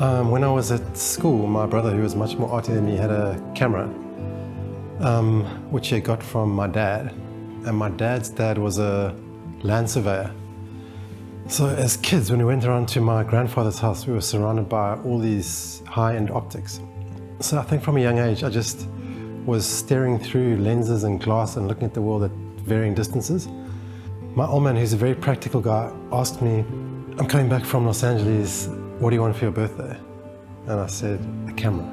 When I was at school, my brother, who was much more arty than me, had a camera, which he got from my dad. And my dad's dad was a land surveyor. So as kids, when we went around to my grandfather's house, we were surrounded by all these high-end optics. So I think from a young age, I just was staring through lenses and glass and looking at the world at varying distances. My old man, who's a very practical guy, asked me, "I'm coming back from Los Angeles, what do you want for your birthday?" And I said, "A camera."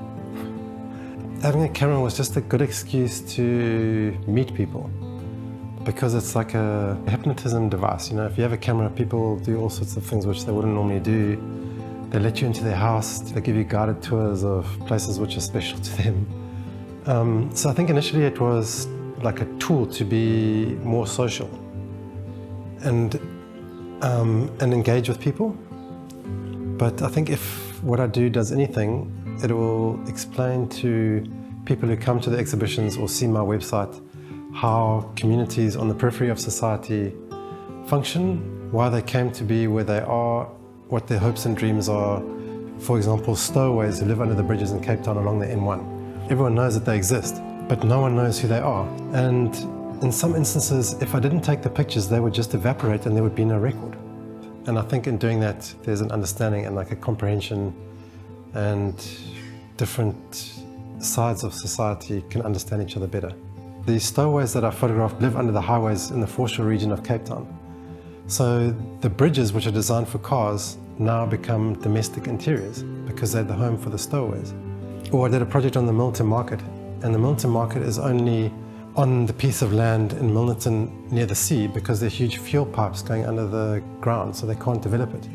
Having a camera was just a good excuse to meet people, because it's like a hypnotism device. You know, if you have a camera, people do all sorts of things which they wouldn't normally do. They let you into their house, they give you guided tours of places which are special to them. So I think initially it was like a tool to be more social and engage with people. But I think if what I do does anything, it will explain to people who come to the exhibitions or see my website how communities on the periphery of society function, why they came to be where they are, what their hopes and dreams are. For example, stowaways who live under the bridges in Cape Town along the N1. Everyone knows that they exist, but no one knows who they are. And in some instances, if I didn't take the pictures, they would just evaporate and there would be no record. And I think in doing that, there's an understanding and like a comprehension, and different sides of society can understand each other better. The stowaways that I photographed live under the highways in the foreshore region of Cape Town. So the bridges, which are designed for cars, now become domestic interiors because they're the home for the stowaways. Or I did a project on the Milton Market, and the Milton Market is only on the piece of land in Milnerton near the sea because there are huge fuel pipes going under the ground, so they can't develop it.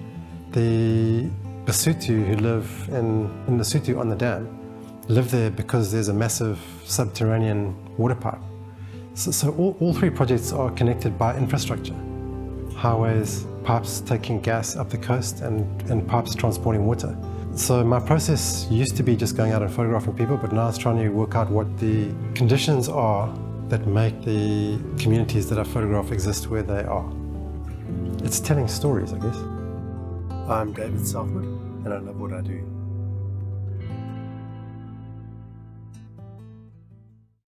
The Basotho who live in Lesotho on the dam live there because there's a massive subterranean water pipe. So all three projects are connected by infrastructure. Highways, pipes taking gas up the coast, and pipes transporting water. So my process used to be just going out and photographing people, but now it's trying to work out what the conditions are that make the communities that I photograph exist where they are. It's telling stories, I guess. I'm David Southwood, and I love what I do.